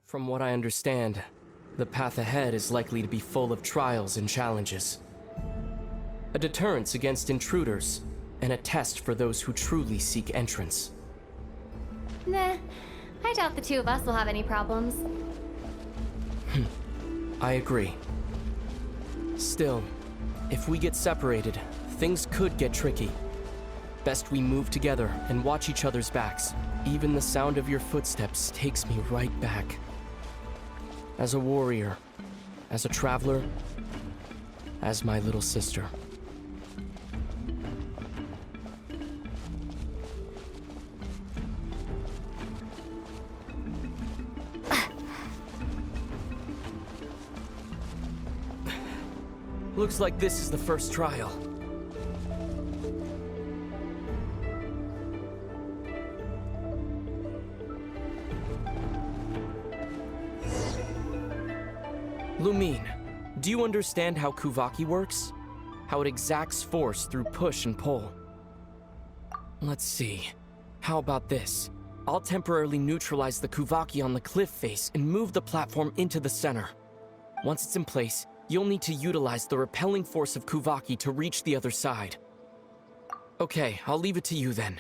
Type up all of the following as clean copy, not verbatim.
From what I understand, the path ahead is likely to be full of trials and challenges. A deterrence against intruders, and a test for those who truly seek entrance. Nah, I doubt the two of us will have any problems. I agree. Still, if we get separated, things could get tricky. Best we move together and watch each other's backs. Even the sound of your footsteps takes me right back. As a warrior, as a traveler, as my little sister. Looks like this is the first trial. Lumine, do you understand how Kuvaki works? How it exacts force through push and pull? Let's see. How about this? I'll temporarily neutralize the Kuvaki on the cliff face and move the platform into the center. Once it's in place, you'll need to utilize the repelling force of Kuvaki to reach the other side. Okay, I'll leave it to you then.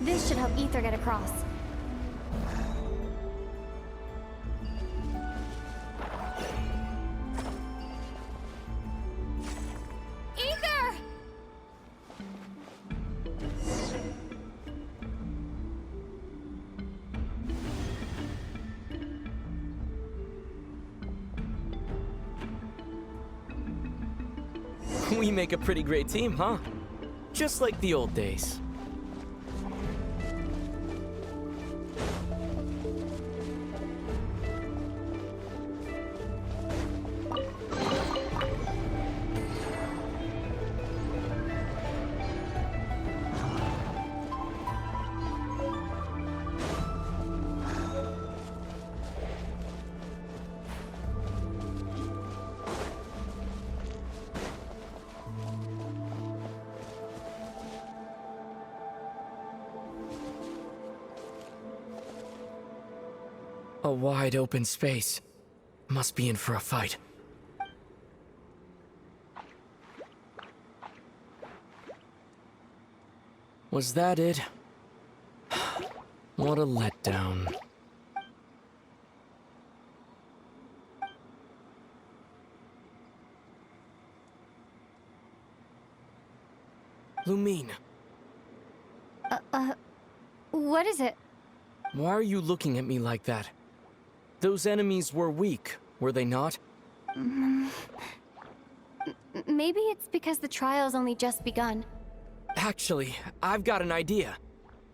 This should help Ether get across. Ether! We make a pretty great team, huh? Just like the old days. A wide open space. Must be in for a fight. Was that it? What a letdown. Lumine. What is it? Why are you looking at me like that? Those enemies were weak, were they not? Maybe it's because the trial's only just begun. Actually, I've got an idea.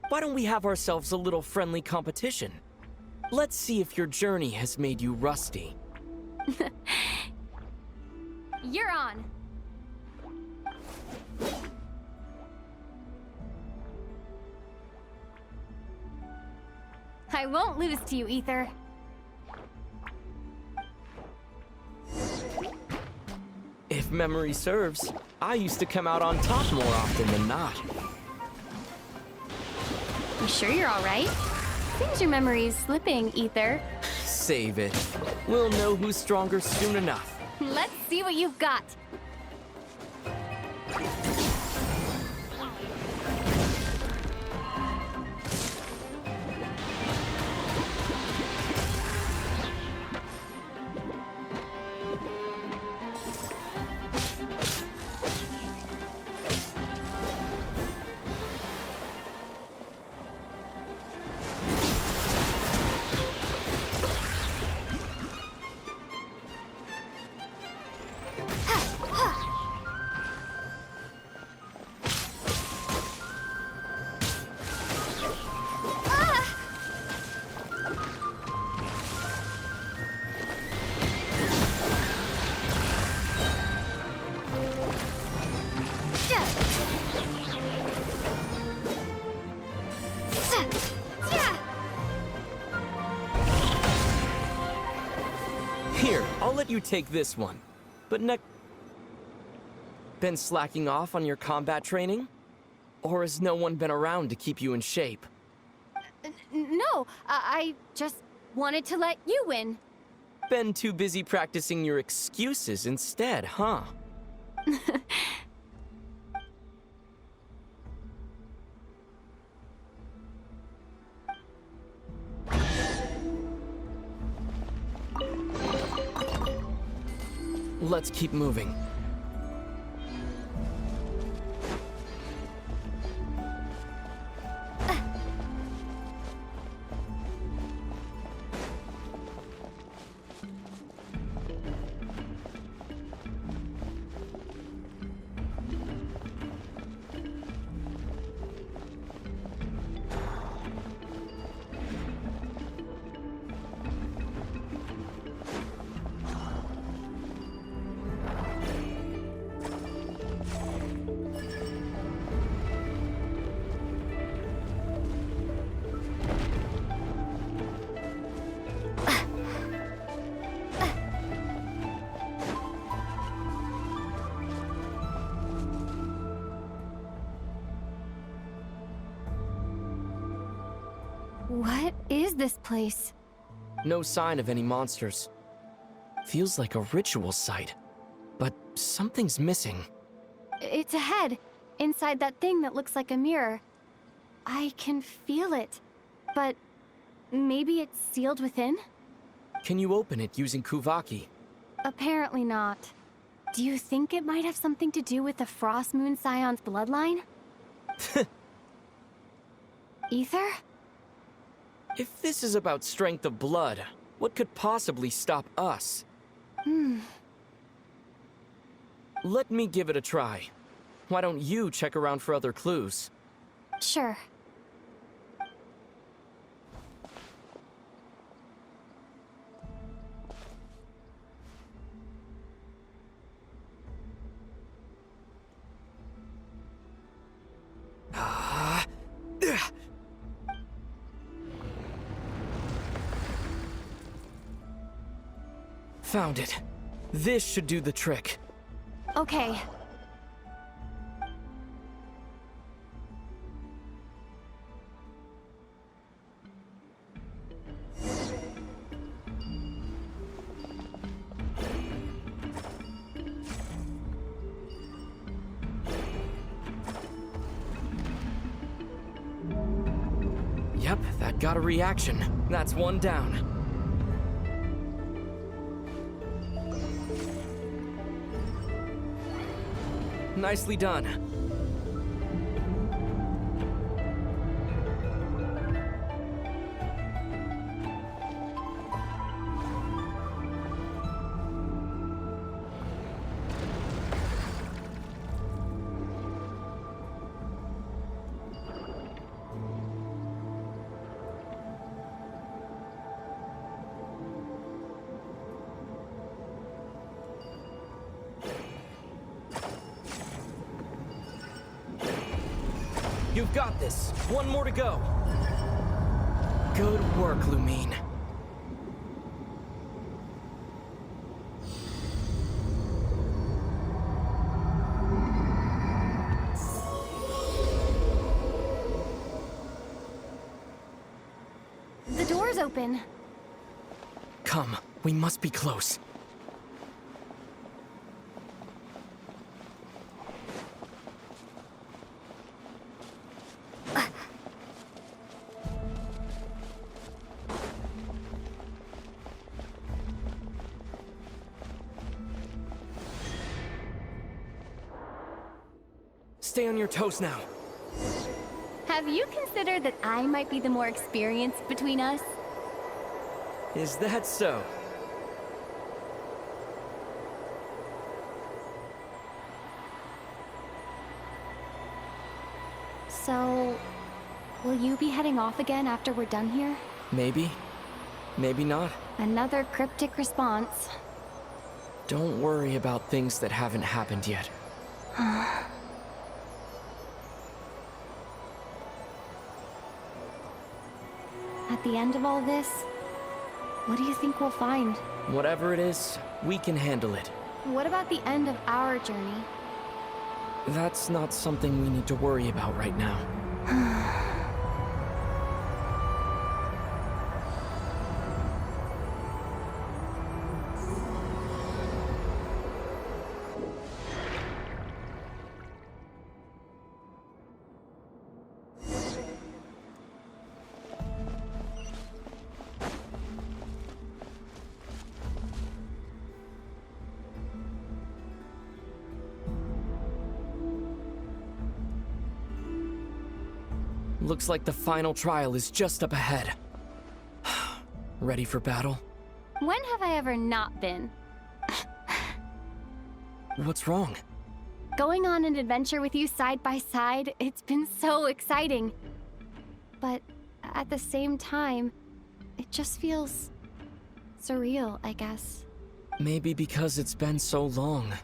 Why don't we have ourselves a little friendly competition? Let's see if your journey has made you rusty. You're on. I won't lose to you, Ether. If memory serves, I used to come out on top more often than not. You sure you're all right? Seems your memory's slipping, Ether. Save it. We'll know who's stronger soon enough. Let's see what you've got. you take this one. But been slacking off on your combat training? Or has no one been around to keep you in shape? No, I just wanted to let you win. Been too busy practicing your excuses instead, huh? Let's keep moving. What is this place? No sign of any monsters. Feels like a ritual site, but something's missing. It's a head, inside that thing that looks like a mirror. I can feel it, but maybe it's sealed within? Can you open it using Kuvaki? Apparently not. Do you think it might have something to do with the Frost Moon Scion's bloodline? Ether? If this is about strength of blood, what could possibly stop us? Let me give it a try. Why don't you check around for other clues? Sure. Found it. This should do the trick. Okay. Yep, that got a reaction. That's one down. Nicely done. You've got this. One more to go. Good work, Lumine. The door's open. Come, we must be close. Stay on your toes now. Have you considered that I might be the more experienced between us? Is that so? So, will you be heading off again after we're done here? Maybe. Maybe not. Another cryptic response. Don't worry about things that haven't happened yet. At the end of all this, What do you think we'll find? Whatever it is, we can handle it. What about the end of our journey? That's not something we need to worry about right now. Looks like the final trial is just up ahead. Ready for battle? When have I ever not been? What's wrong? Going on an adventure with you side by side, it's been so exciting. But at the same time, it just feels surreal, I guess. Maybe because it's been so long.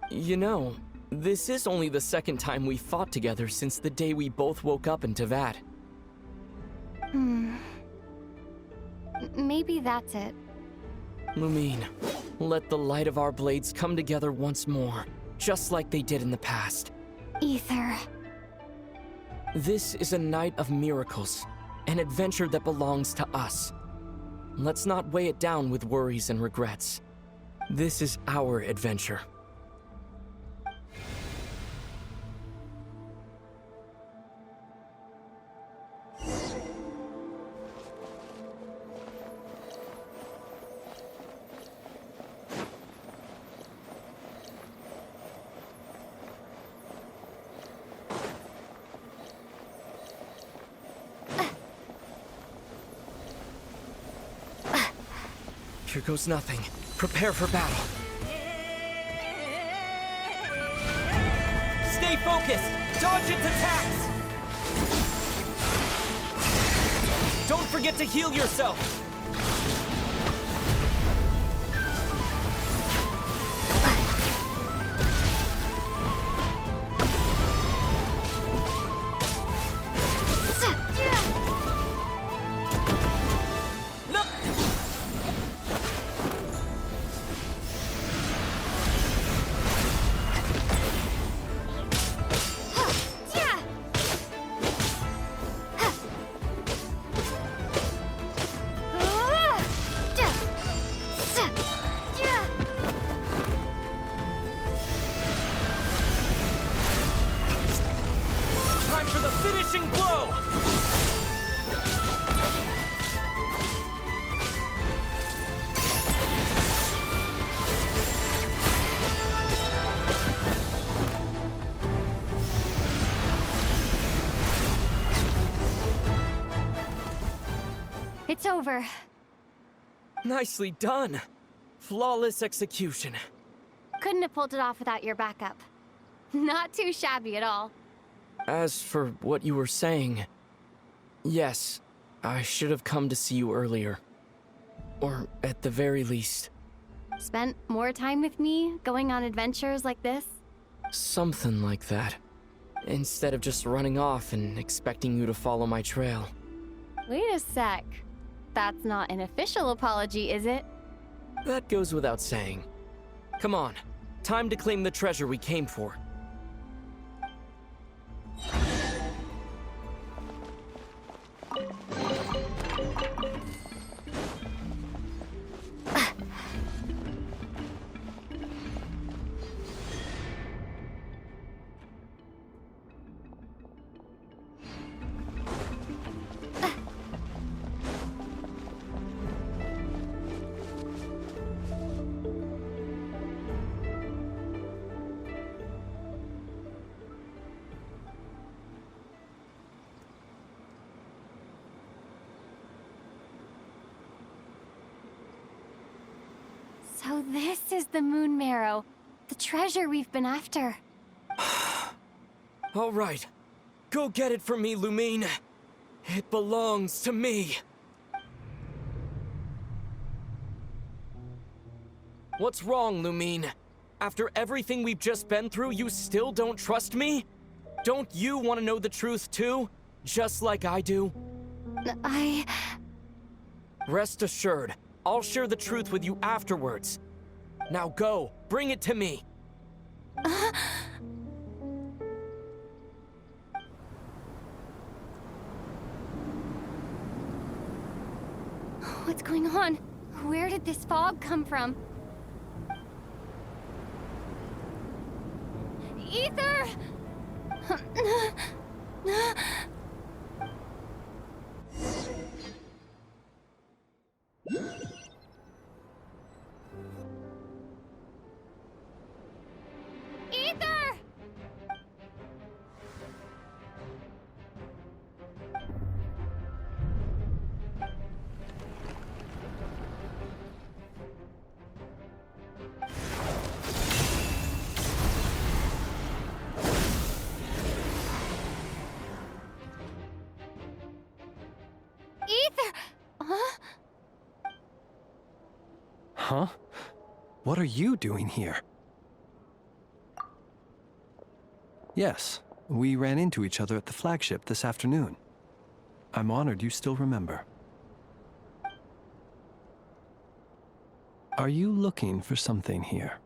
You know, this is only the second time we fought together since the day we both woke up in Teyvat. Maybe that's it. Lumine, let the light of our blades come together once more, just like they did in the past. Ether. This is a night of miracles, an adventure that belongs to us. Let's not weigh it down with worries and regrets. This is our adventure. Here goes nothing. Prepare for battle. Stay focused! Dodge its attacks! Don't forget to heal yourself! It's over. Nicely done. Flawless execution. Couldn't have pulled it off without your backup. Not too shabby at all. As for what you were saying, yes, I should have come to see you earlier. Or at the very least. Spent more time with me, going on adventures like this? Something like that. Instead of just running off and expecting you to follow my trail. Wait a sec. That's not an official apology, is it? That goes without saying. Come on, time to claim the treasure we came for. So this is the Moon Marrow, the treasure we've been after. All right, go get it for me, Lumine. It belongs to me. What's wrong, Lumine? After everything we've just been through, you still don't trust me? Don't you want to know the truth too? Just like I do? I... Rest assured, I'll share the truth with you afterwards. Now go, bring it to me. What's going on? Where did this fog come from? Ether! Ether! Ether! Huh? Huh? What are you doing here? Yes, we ran into each other at the flagship this afternoon. I'm honored you still remember. Are you looking for something here?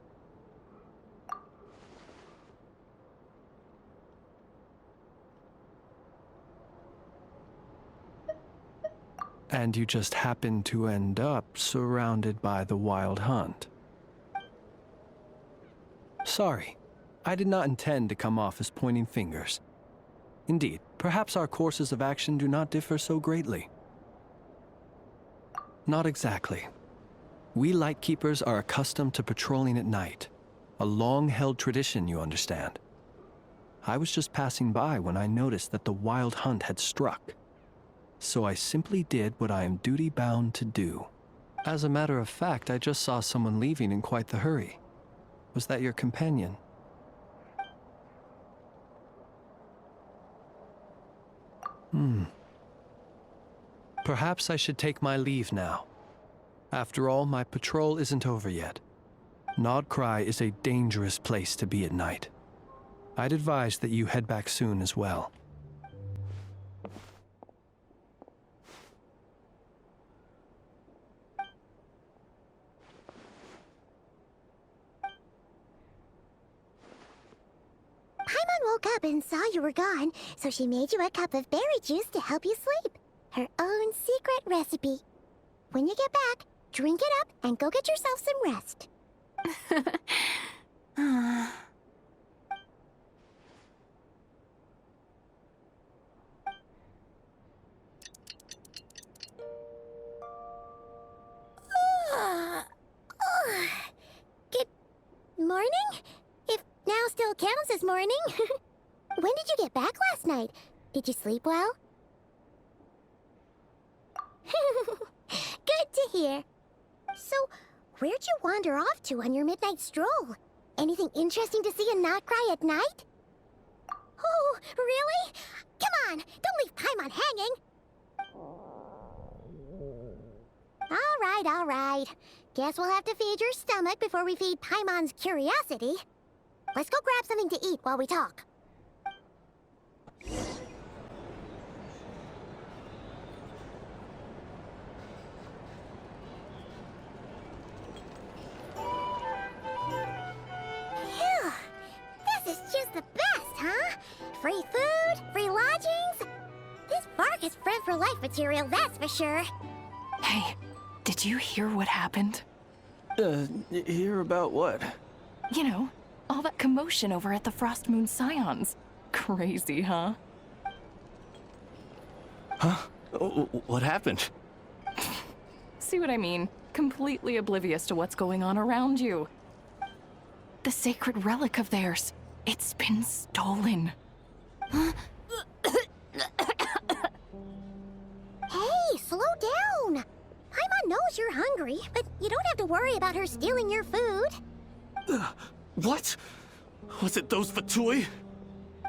And you just happened to end up surrounded by the Wild Hunt. Sorry, I did not intend to come off as pointing fingers. Indeed, perhaps our courses of action do not differ so greatly. Not exactly. We Lightkeepers are accustomed to patrolling at night. A long-held tradition, you understand. I was just passing by when I noticed that the Wild Hunt had struck. So I simply did what I am duty-bound to do. As a matter of fact, I just saw someone leaving in quite the hurry. Was that your companion? Perhaps I should take my leave now. After all, my patrol isn't over yet. Nod-Krai is a dangerous place to be at night. I'd advise that you head back soon as well. Paimon woke up and saw you were gone, so she made you a cup of berry juice to help you sleep. Her own secret recipe. When you get back, drink it up and go get yourself some rest. Good morning? If now still counts as morning. When did you get back last night? Did you sleep well? Good to hear. So, where'd you wander off to on your midnight stroll? Anything interesting to see in Nod-Krai at night? Oh, really? Come on, don't leave Paimon hanging. All right. Guess we'll have to feed your stomach before we feed Paimon's curiosity. Let's go grab something to eat while we talk. Phew, this is just the best, huh? Free food, free lodgings. This bark is friend for life material, that's for sure. Hey, did you hear what happened? Hear about what? You know, all that commotion over at the Frost Moon Scions. Crazy, huh? Huh? What happened? See what I mean? Completely oblivious to what's going on around you. The sacred relic of theirs. It's been stolen. Hey, slow down. Paimon knows you're hungry, but you don't have to worry about her stealing your food. What? Was it those Fatui?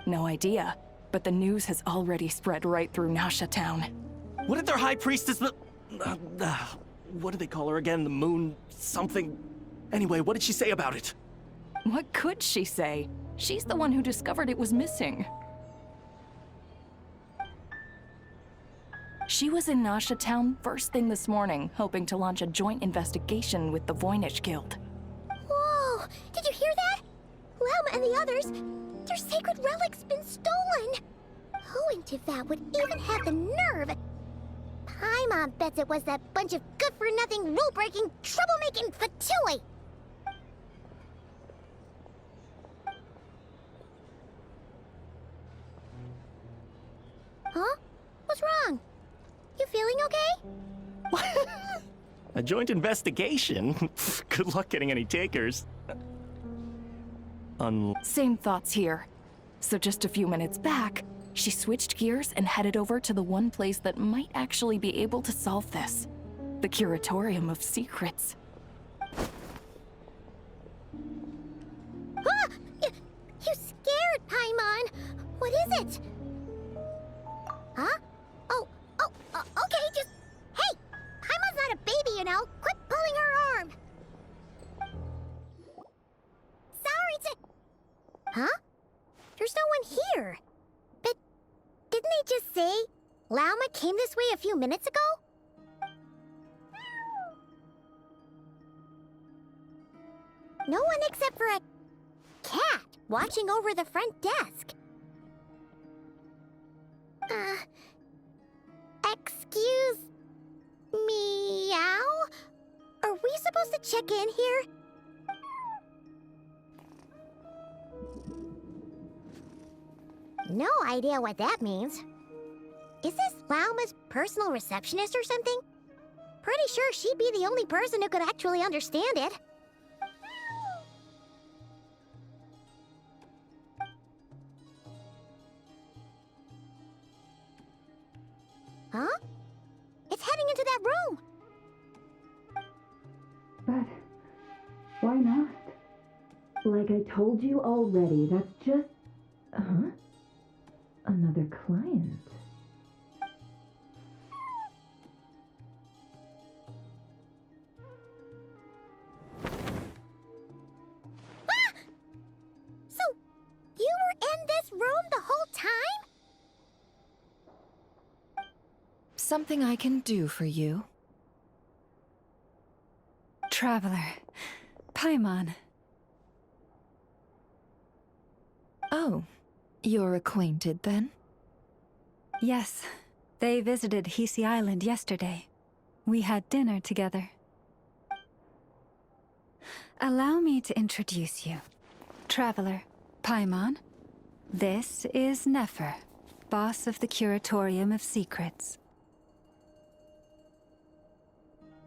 No idea, but the news has already spread right through Nasha Town. What did their high priestess... what do they call her again? The moon... something... Anyway, what did she say about it? What could she say? She's the one who discovered it was missing. She was in Nasha Town first thing this morning, hoping to launch a joint investigation with the Voynich Guild. Whoa! Did you hear that? Lauma and the others, their sacred relic's been stolen! Who in Tifat would even have the nerve? Paimon bets it was that bunch of good-for-nothing, rule-breaking, troublemaking Fatui! Huh? What's wrong? You feeling okay? A joint investigation? Good luck getting any takers. Same thoughts here. So just a few minutes back, she switched gears and headed over to the one place that might actually be able to solve this. The Curatorium of Secrets. Ah! You scared, Paimon! What is it? Huh? Okay, just... Hey! Paimon's not a baby, you know! Quit pulling her arm! Sorry to... Huh? There's no one here. But didn't they just say Lauma came this way a few minutes ago? No one except for a cat watching over the front desk. Excuse... meow? Are we supposed to check in here? No idea what that means. Is this Lauma's personal receptionist or something? Pretty sure she'd be the only person who could actually understand it. Huh? It's heading into that room! But why not? Like I told you already, that's just... Huh? Another client. Ah! So, you were in this room the whole time? Something I can do for you? Traveler. Paimon. Oh, you're acquainted then? Yes, they visited Hisi Island yesterday. We had dinner together. Allow me to introduce you. Traveler, Paimon. This is Nefer, boss of the Curatorium of Secrets.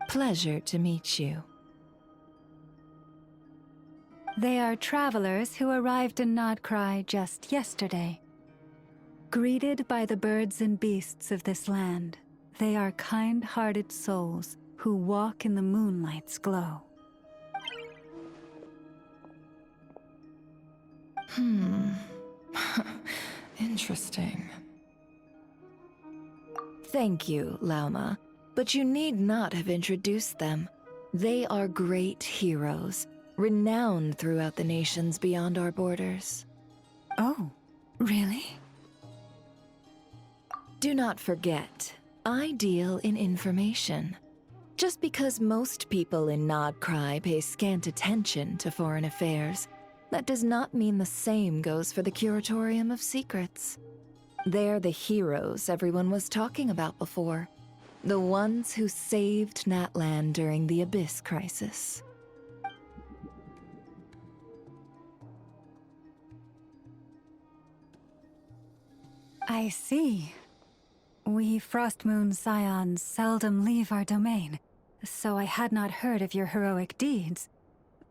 Pleasure to meet you. They are travelers who arrived in Nod-Krai just yesterday. Greeted by the birds and beasts of this land, they are kind-hearted souls who walk in the moonlight's glow. Interesting. Thank you, Lauma, but you need not have introduced them. They are great heroes, renowned throughout the nations beyond our borders. Oh, really? Do not forget, I deal in information. Just because most people in Nod-Krai pay scant attention to foreign affairs, that does not mean the same goes for the Curatorium of Secrets. They're the heroes everyone was talking about before. The ones who saved Natlan during the Abyss crisis. I see. We Frostmoon Scions seldom leave our domain, so I had not heard of your heroic deeds.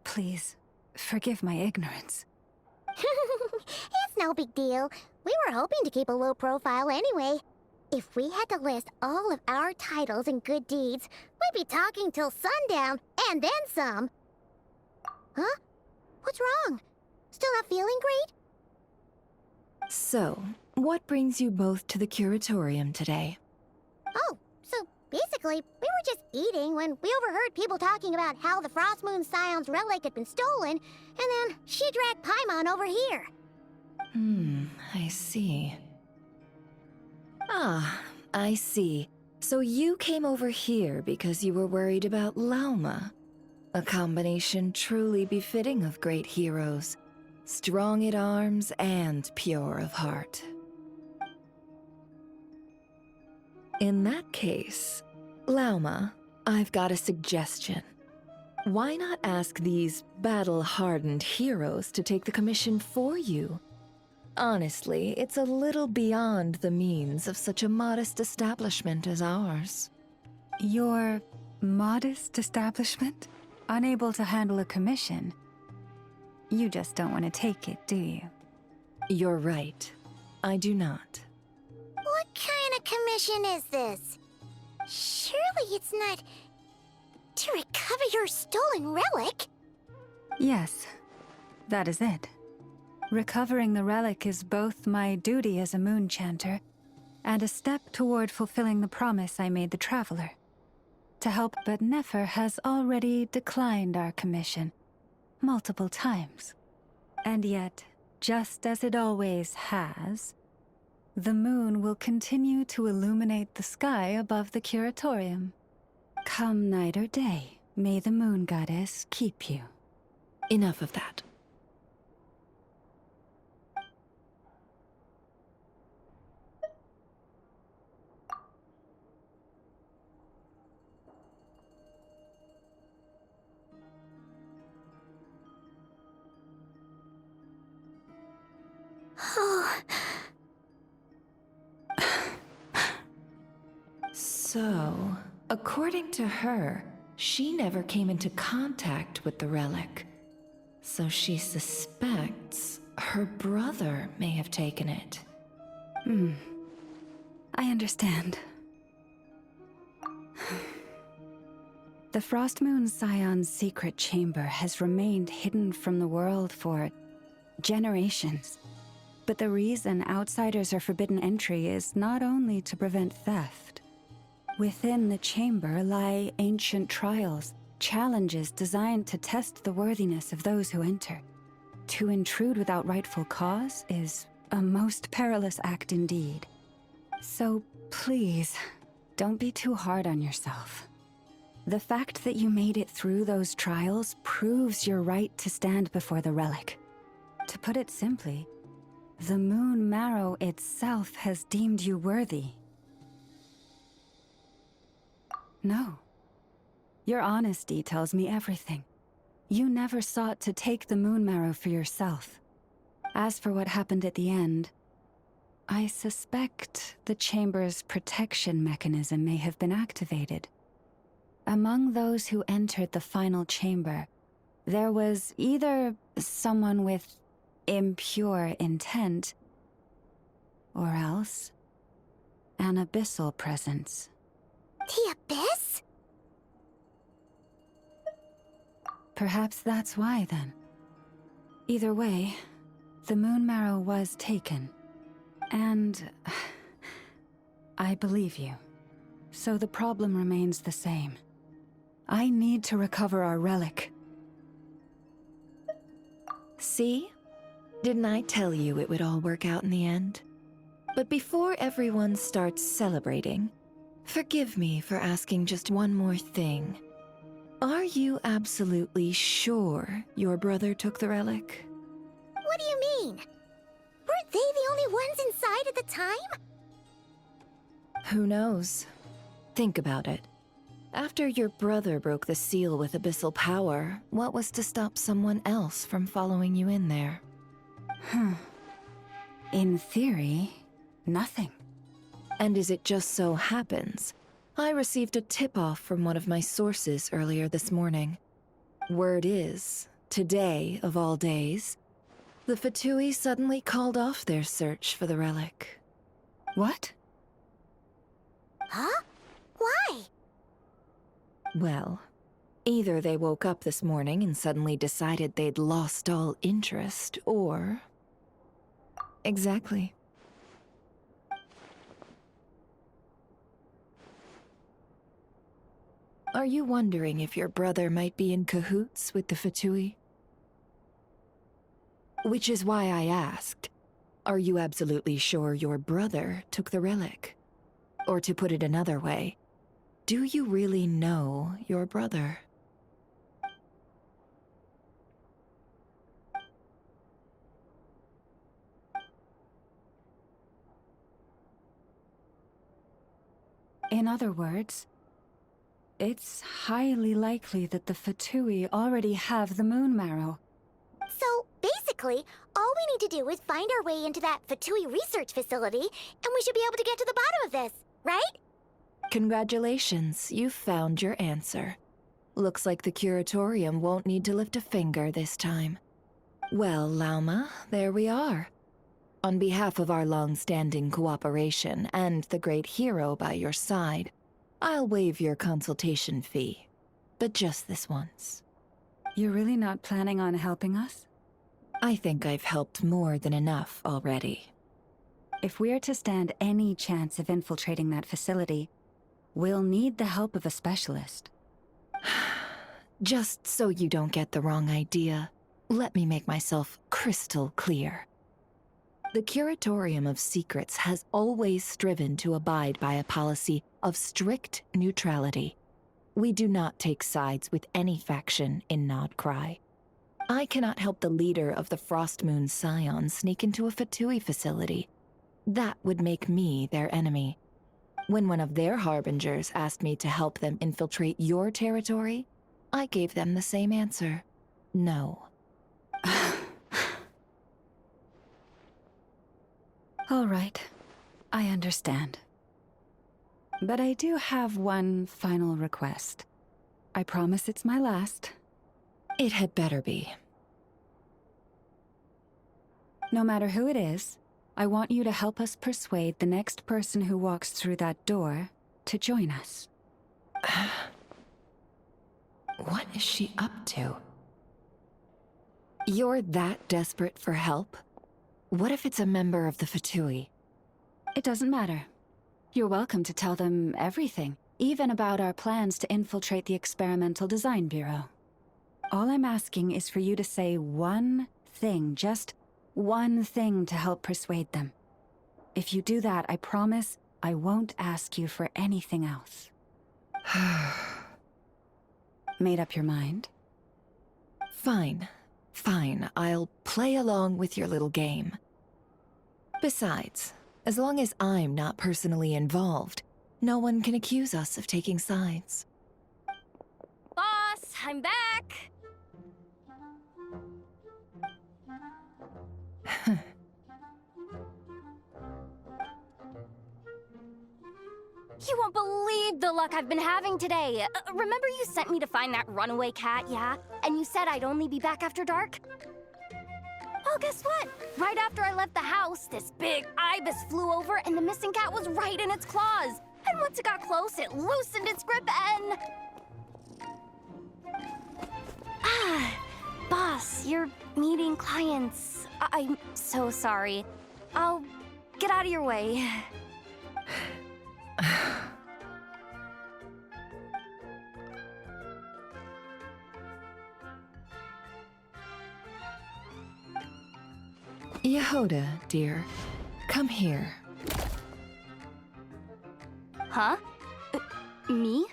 Please, forgive my ignorance. It's no big deal. We were hoping to keep a low profile anyway. If we had to list all of our titles and good deeds, we'd be talking till sundown, and then some. Huh? What's wrong? Still not feeling great? So, what brings you both to the Curatorium today? Oh, so basically, we were just eating when we overheard people talking about how the Frostmoon Scion's relic had been stolen, and then she dragged Paimon over here. I see. Ah, I see. So you came over here because you were worried about Lauma. A combination truly befitting of great heroes. Strong at arms and pure of heart. In that case, Lauma, I've got a suggestion. Why not ask these battle-hardened heroes to take the commission for you? Honestly, it's a little beyond the means of such a modest establishment as ours. Your modest establishment? Unable to handle a commission? You just don't want to take it, do you? You're right. I do not. What kind of commission is this? Surely it's not to recover your stolen relic? Yes, that is it. Recovering the relic is both my duty as a moon chanter and a step toward fulfilling the promise I made the Traveler. To help, but Nefer has already declined our commission multiple times. And yet, just as it always has, the moon will continue to illuminate the sky above the curatorium. Come night or day, may the moon goddess keep you. Enough of that. So, according to her, she never came into contact with the relic. So she suspects her brother may have taken it. I understand. The Frost Moon Scion's secret chamber has remained hidden from the world for generations. But the reason outsiders are forbidden entry is not only to prevent theft. Within the chamber lie ancient trials, challenges designed to test the worthiness of those who enter. To intrude without rightful cause is a most perilous act indeed. So please, don't be too hard on yourself. The fact that you made it through those trials proves your right to stand before the relic. To put it simply, the Moon Marrow itself has deemed you worthy. No. Your honesty tells me everything. You never sought to take the Moon Marrow for yourself. As for what happened at the end, I suspect the Chamber's protection mechanism may have been activated. Among those who entered the final chamber, there was either someone with impure intent, or else an abyssal presence. The Abyss? Perhaps that's why, then. Either way, the Moon Marrow was taken. And I believe you. So the problem remains the same. I need to recover our relic. See? Didn't I tell you it would all work out in the end? But before everyone starts celebrating, forgive me for asking just one more thing. Are you absolutely sure your brother took the relic? What do you mean? Weren't they the only ones inside at the time? Who knows? Think about it. After your brother broke the seal with abyssal power, what was to stop someone else from following you in there? In theory, nothing. And as it just so happens, I received a tip-off from one of my sources earlier this morning. Word is, today of all days, the F2P suddenly called off their search for the relic. What? Huh? Why? Well, either they woke up this morning and suddenly decided they'd lost all interest, or... Exactly. Are you wondering if your brother might be in cahoots with the F2P? Which is why I asked, are you absolutely sure your brother took the relic? Or to put it another way, do you really know your brother? In other words, it's highly likely that the F2P already have the moon marrow. So, basically, all we need to do is find our way into that F2P research facility, and we should be able to get to the bottom of this, right? Congratulations, you've found your answer. Looks like the curatorium won't need to lift a finger this time. Well, Lauma, there we are. On behalf of our long-standing cooperation and the great hero by your side, I'll waive your consultation fee. But just this once. You're really not planning on helping us? I think I've helped more than enough already. If we're to stand any chance of infiltrating that facility, we'll need the help of a specialist. Just so you don't get the wrong idea, let me make myself crystal clear. The Curatorium of Secrets has always striven to abide by a policy of strict neutrality. We do not take sides with any faction in Nod-Krai. I cannot help the leader of the Frostmoon Scions sneak into a F2P facility. That would make me their enemy. When one of their harbingers asked me to help them infiltrate your territory, I gave them the same answer. No. All right, I understand. But I do have one final request. I promise it's my last. It had better be. No matter who it is, I want you to help us persuade the next person who walks through that door to join us. What is she up to? You're that desperate for help? What if it's a member of the F2P? It doesn't matter. You're welcome to tell them everything, even about our plans to infiltrate the Experimental Design Bureau. All I'm asking is for you to say one thing, just one thing to help persuade them. If you do that, I promise I won't ask you for anything else. Made up your mind? Fine. Fine, I'll play along with your little game. Besides, as long as I'm not personally involved, no one can accuse us of taking sides. Boss, I'm back! You won't believe the luck I've been having today. Remember you sent me to find that runaway cat, yeah? And you said I'd only be back after dark? Well, guess what? Right after I left the house, this big ibis flew over and the missing cat was right in its claws. And once it got close, it loosened its grip and... Boss, you're meeting clients. I'm so sorry. I'll get out of your way. Yehoda, dear, come here. Huh? Me?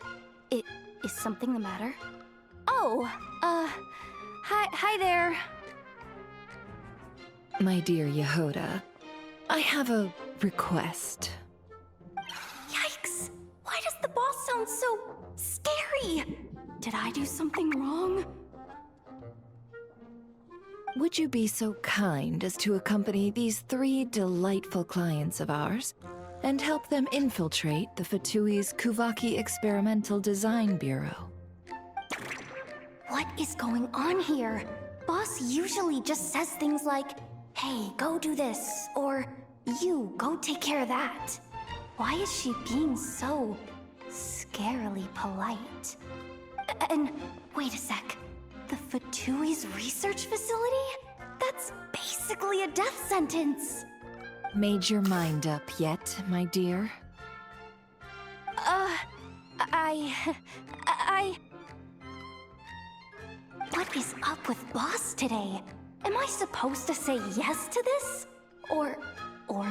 Is something the matter? Oh, hi there. My dear Yehoda, I have a request. Yikes! Why does the boss sound so scary? Did I do something wrong? Would you be so kind as to accompany these 3 delightful clients of ours and help them infiltrate the F2P's Kuvaki Experimental Design Bureau? What is going on here? Boss usually just says things like, hey, go do this, or you, go take care of that. Why is she being so scarily polite? And wait a sec. The F2P's research facility? That's basically a death sentence. Made your mind up yet, my dear? What is up with Boss today? Am I supposed to say yes to this? Or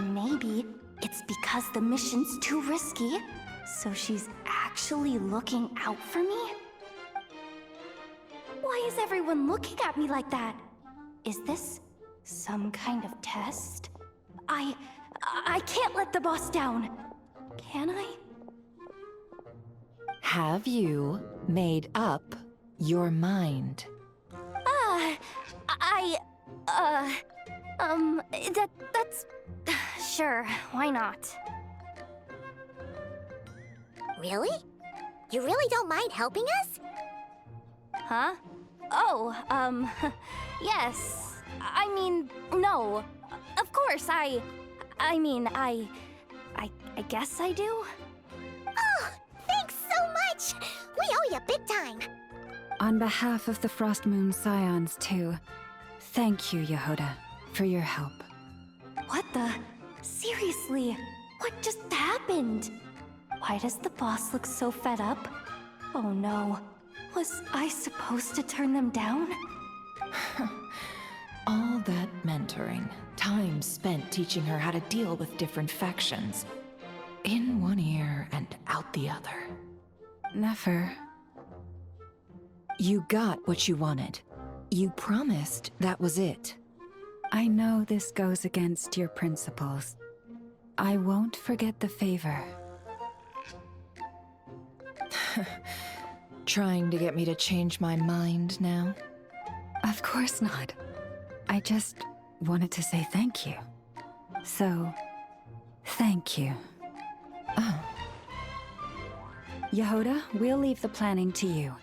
maybe It's because the mission's too risky, so she's actually looking out for me? Why is everyone looking at me like that? Is this some kind of test? I can't let the boss down. Can I? Have you made up your mind? That's... Sure, why not? Really? You really don't mind helping us? Huh? Oh, yes. I mean, no. Of course, I guess I do. Oh, thanks so much! We owe you big time! On behalf of the Frost Moon Scions, too, thank you, Yehoda, for your help. What the? Seriously, what just happened? Why does the boss look so fed up? Oh no. Was I supposed to turn them down? All that mentoring, time spent teaching her how to deal with different factions. In one ear and out the other. Never. You got what you wanted. You promised that was it. I know this goes against your principles. I won't forget the favor. Trying to get me to change my mind now? Of course not. I just wanted to say thank you. So, thank you. Oh. Yehoda, we'll leave the planning to you.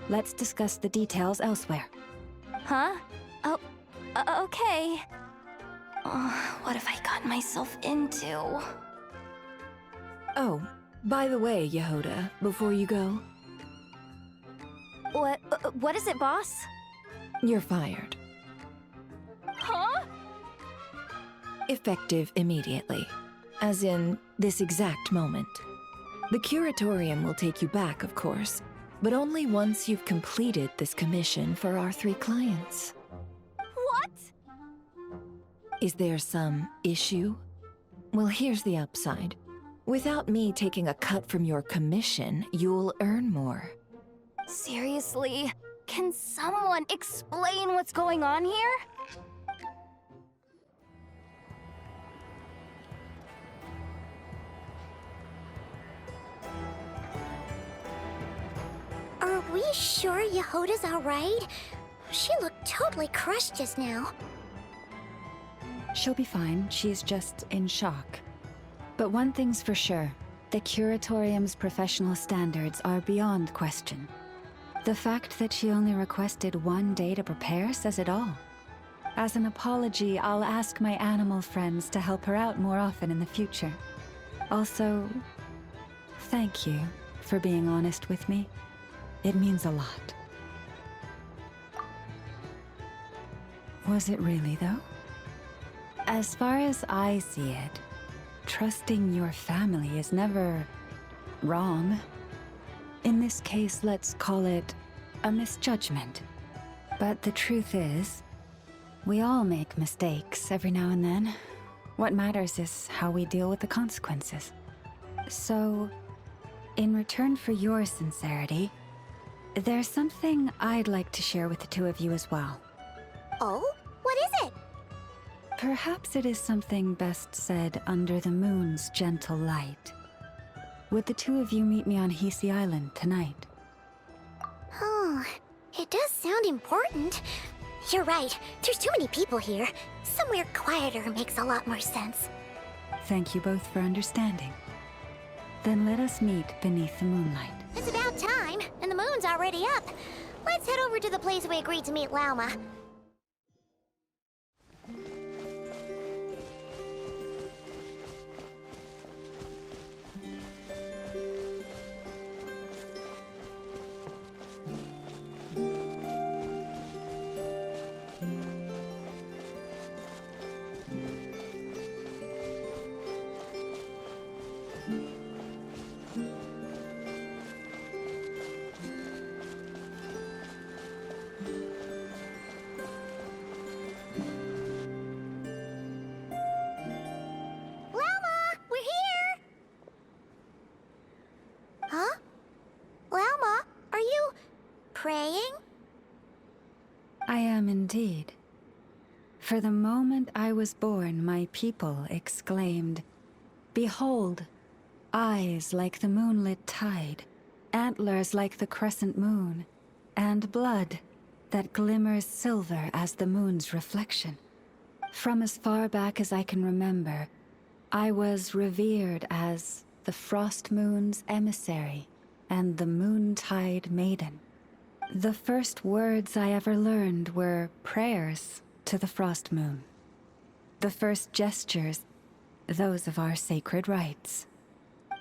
Let's discuss the details elsewhere. Huh? Oh, okay. Oh, what have I gotten myself into? Oh, by the way, Yehoda, before you go, What is it, boss? you're fired. Huh? Effective immediately. As in, this exact moment. The curatorium will take you back, of course, but only once you've completed this commission for our 3 clients. What? Is there some issue? Well, here's the upside. Without me taking a cut from your commission, you'll earn more. Seriously? Can someone explain what's going on here? Are we sure Yehoda's alright? She looked totally crushed just now. She'll be fine. She's just in shock. But one thing's for sure. The Curatorium's professional standards are beyond question. The fact that she only requested 1 day to prepare says it all. As an apology, I'll ask my animal friends to help her out more often in the future. Also, thank you for being honest with me. It means a lot. Was it really, though? As far as I see it, trusting your family is never wrong. In this case, let's call it a misjudgment. But the truth is, we all make mistakes every now and then. What matters is how we deal with the consequences. So, in return for your sincerity, there's something I'd like to share with the 2 of you as well. Oh? What is it? Perhaps it is something best said under the moon's gentle light. Would the 2 of you meet me on Hisi Island tonight? Oh, it does sound important. You're right, there's too many people here. Somewhere quieter makes a lot more sense. Thank you both for understanding. Then let us meet beneath the moonlight. It's about time, and the moon's already up. Let's head over to the place we agreed to meet Lauma. Lauma! praying? I am indeed. For the moment I was born, my people exclaimed, "Behold, eyes like the moonlit tide, antlers like the crescent moon, and blood that glimmers silver as the moon's reflection." From as far back as I can remember, I was revered as the Frost Moon's emissary and the Moontide Maiden. The first words I ever learned were prayers to the Frost Moon. The first gestures, those of our sacred rites.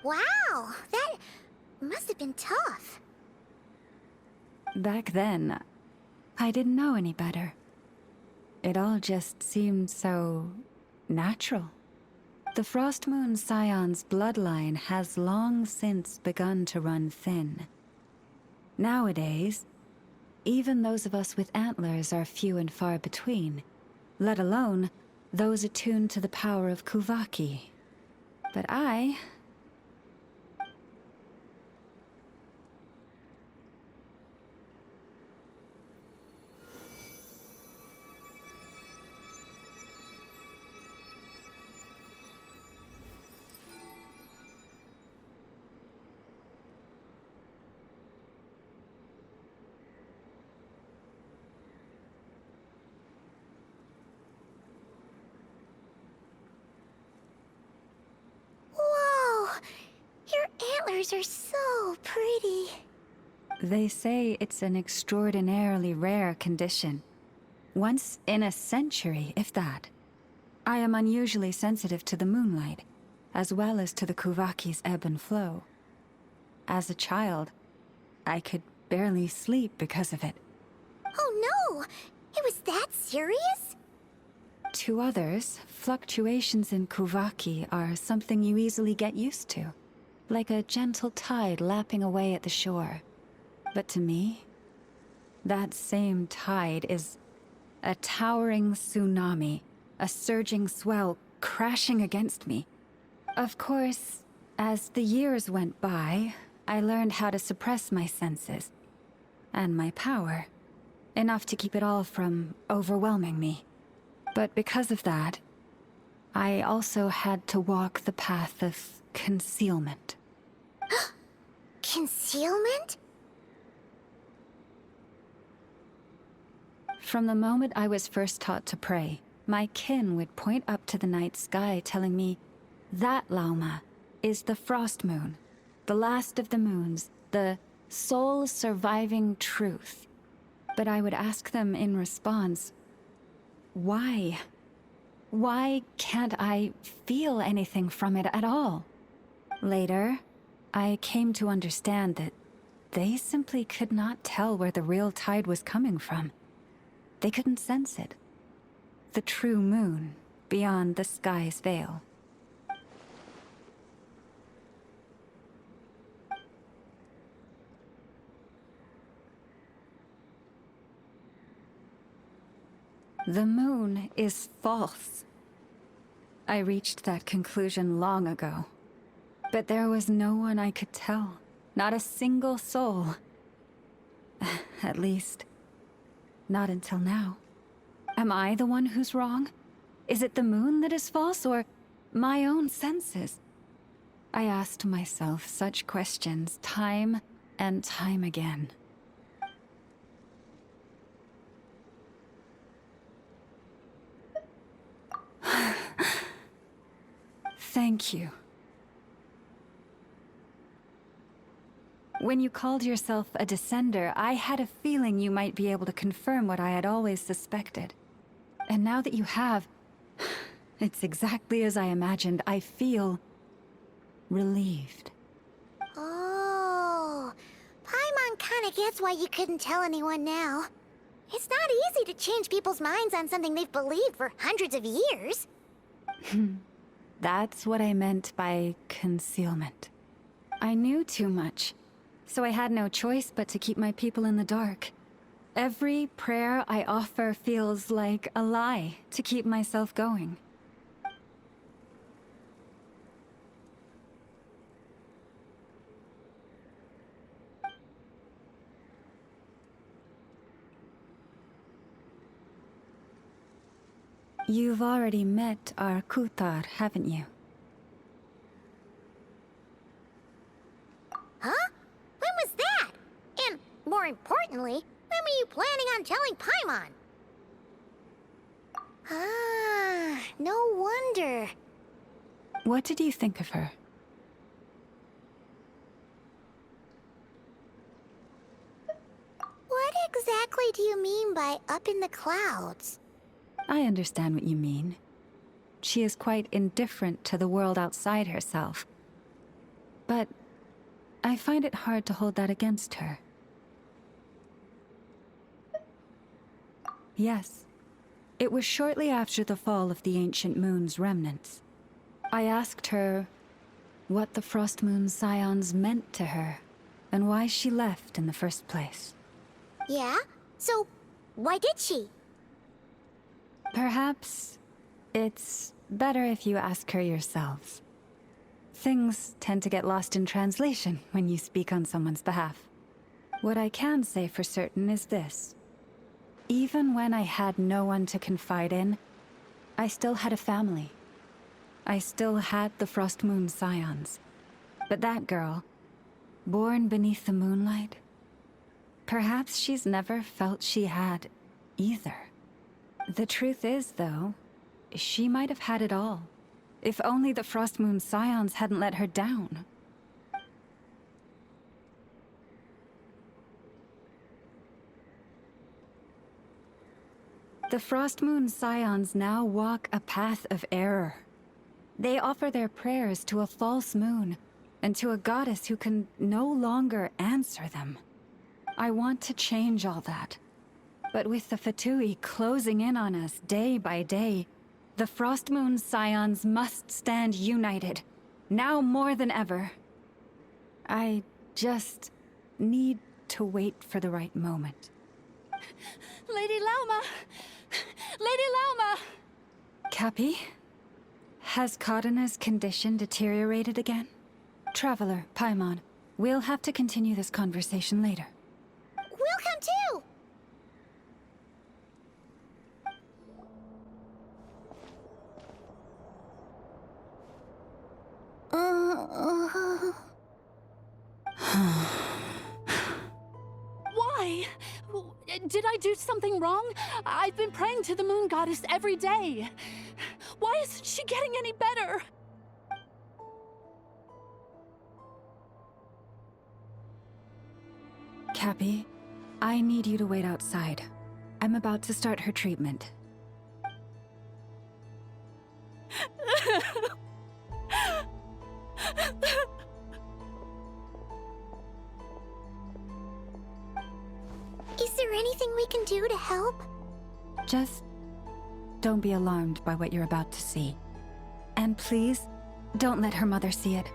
Wow, that must have been tough. Back then, I didn't know any better. It all just seemed so natural. The Frost Moon Scion's bloodline has long since begun to run thin. Nowadays, even those of us with antlers are few and far between, let alone those attuned to the power of Kuvaki. But I... Whoa! Your antlers are so pretty. They say it's an extraordinarily rare condition. Once in a century, if that. I am unusually sensitive to the moonlight, as well as to the Kuvaki's ebb and flow. As a child, I could barely sleep because of it. Oh no! It was that serious? To others, fluctuations in Kuvaki are something you easily get used to, like a gentle tide lapping away at the shore. But to me, that same tide is a towering tsunami, a surging swell crashing against me. Of course, as the years went by, I learned how to suppress my senses and my power, enough to keep it all from overwhelming me. But because of that, I also had to walk the path of concealment. Concealment? From the moment I was first taught to pray, my kin would point up to the night sky telling me, "That, Lauma, is the Frost Moon, the last of the moons, the sole surviving truth." But I would ask them in response, why? Why can't I feel anything from it at all? Later, I came to understand that they simply could not tell where the real tide was coming from. They couldn't sense it. The true moon beyond the sky's veil. The moon is false. I reached that conclusion long ago. But there was no one I could tell. Not a single soul. At least, not until now. Am I the one who's wrong? Is it the moon that is false, or my own senses? I asked myself such questions time and time again. Thank you. When you called yourself a descender, I had a feeling you might be able to confirm what I had always suspected. And now that you have, it's exactly as I imagined. I feel relieved. Oh, Paimon kinda gets why you couldn't tell anyone now. It's not easy to change people's minds on something they've believed for hundreds of years. That's what I meant by concealment. I knew too much, so I had no choice but to keep my people in the dark. Every prayer I offer feels like a lie to keep myself going. You've already met our Kutar, haven't you? Huh? When was that? And, more importantly, when were you planning on telling Paimon? Ah, no wonder. What did you think of her? What exactly do you mean by up in the clouds? I understand what you mean. She is quite indifferent to the world outside herself. But I find it hard to hold that against her. Yes. It was shortly after the fall of the ancient moon's remnants. I asked her what the Frost Moon Scions meant to her, and why she left in the first place. Yeah? So, why did she? Perhaps it's better if you ask her yourselves. Things tend to get lost in translation when you speak on someone's behalf. What I can say for certain is this. Even when I had no one to confide in, I still had a family. I still had the Frost Moon Scions. But that girl, born beneath the moonlight, perhaps she's never felt she had either. The truth is, though, she might have had it all. If only the Frost Moon Scions hadn't let her down. The Frost Moon Scions now walk a path of error. They offer their prayers to a false moon, and to a goddess who can no longer answer them. I want to change all that. But with the Fatui closing in on us day by day, the Frost Moon Scions must stand united, now more than ever. I just need to wait for the right moment. Lady Lauma! Lady Lauma! Cappy? Has Kadana's condition deteriorated again? Traveler, Paimon, we'll have to continue this conversation later. We'll come too! Why? Did I do something wrong? I've been praying to the moon goddess every day. Why isn't she getting any better? Cappy, I need you to wait outside. I'm about to start her treatment. Is there anything we can do to help? Just don't be alarmed by what you're about to see. And please, don't let her mother see it.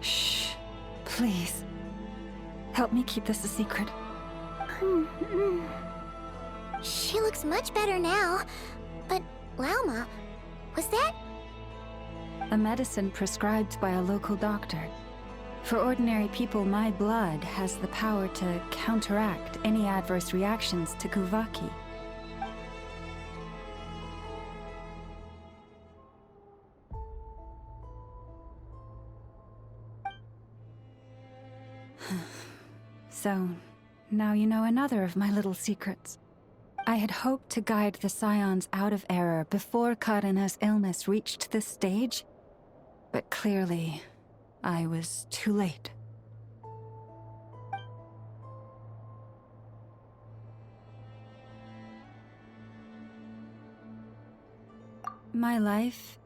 Shh. Please. Help me keep this a secret. She looks much better now. But, Lauma, was that? A medicine prescribed by a local doctor. For ordinary people, my blood has the power to counteract any adverse reactions to Kuvaki. So, now you know another of my little secrets. I had hoped to guide the Scions out of error before Karina's illness reached this stage, but clearly, I was too late. My life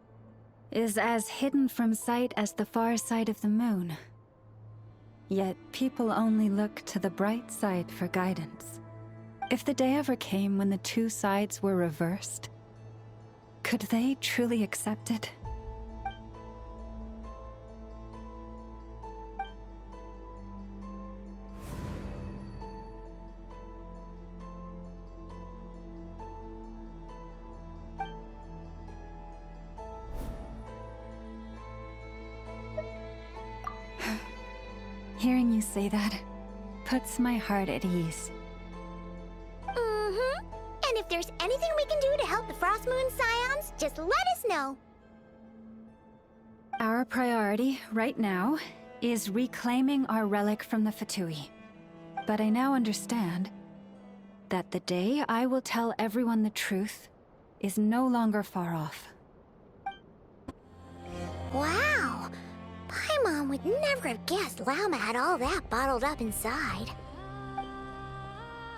is as hidden from sight as the far side of the moon. Yet people only look to the bright side for guidance. If the day ever came when the two sides were reversed, could they truly accept it? Hearing you say that puts my heart at ease. Mm-hmm. And if there's anything we can do to help the Frost Moon Scions, just let us know. Our priority right now is reclaiming our relic from the Fatui. But I now understand that the day I will tell everyone the truth is no longer far off. Wow! Paimon would never have guessed Lauma had all that bottled up inside.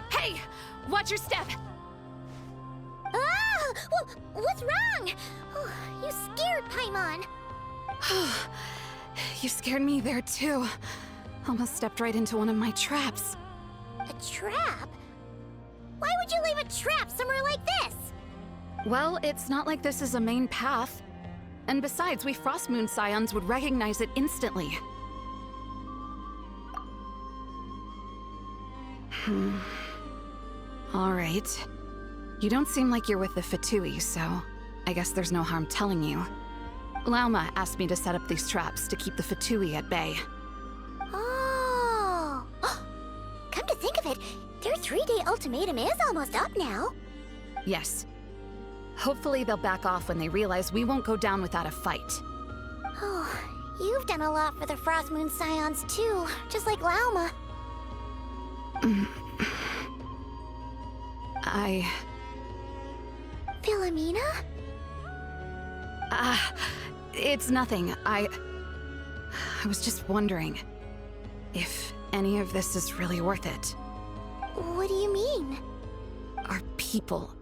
Hey! Watch your step! Ah! What's wrong? Oh, you scared Paimon. You scared me there too. Almost stepped right into one of my traps. A trap? Why would you leave a trap somewhere like this? Well, it's not like this is a main path. And besides, we Frost Moon Scions would recognize it instantly. Alright. You don't seem like you're with the Fatui, so I guess there's no harm telling you. Lauma asked me to set up these traps to keep the Fatui at bay. Oh! Come to think of it, their 3-day ultimatum is almost up now. Yes. Hopefully they'll back off when they realize we won't go down without a fight. Oh, you've done a lot for the Frost Moon Scions too, just like Lauma. Philomena? It's nothing. I was just wondering if any of this is really worth it. What do you mean? Our people.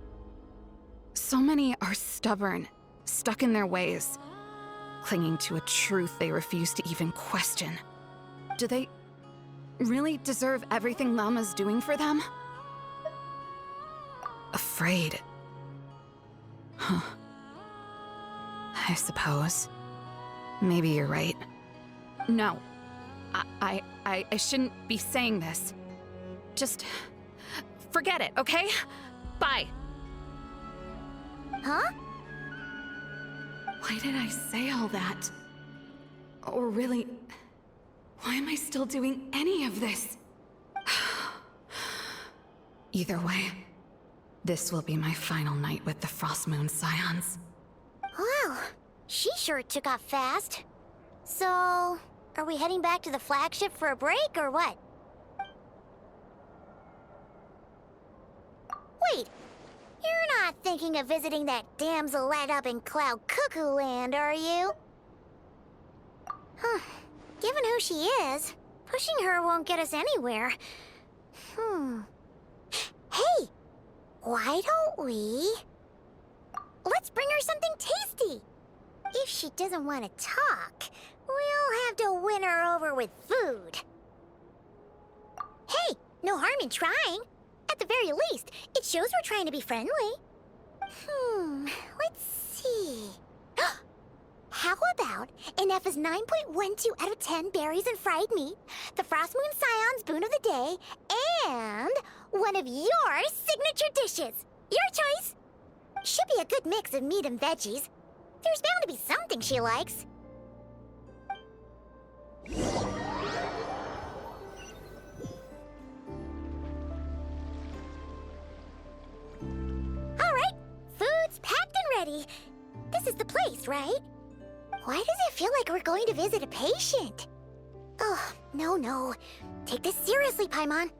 So many are stubborn, stuck in their ways, clinging to a truth they refuse to even question. Do they really deserve everything Lauma's doing for them? Afraid. Huh. I suppose. Maybe you're right. No. I shouldn't be saying this. Just forget it, okay? Bye. Huh? Why did I say all that? Or really, why am I still doing any of this? Either way, this will be my final night with the Frost Moon Scions. Wow, she sure took off fast. So, are we heading back to the flagship for a break, or what? Wait, you're not thinking of visiting that damselette up in Cloud Cuckoo Land, are you? Huh. Given who she is, pushing her won't get us anywhere. Hey! Why don't we... Let's bring her something tasty! If she doesn't want to talk, we'll have to win her over with food. Hey, no harm in trying. At the very least, it shows we're trying to be friendly. Let's see. How about an F's 9.12 out of 10 berries and fried meat, the Frost Moon Scion's boon of the day, and one of your signature dishes. Your choice. Should be a good mix of meat and veggies. There's bound to be something she likes. All right, food's packed and ready. This is the place, right? Why does it feel like we're going to visit a patient? Oh, no. Take this seriously, Paimon.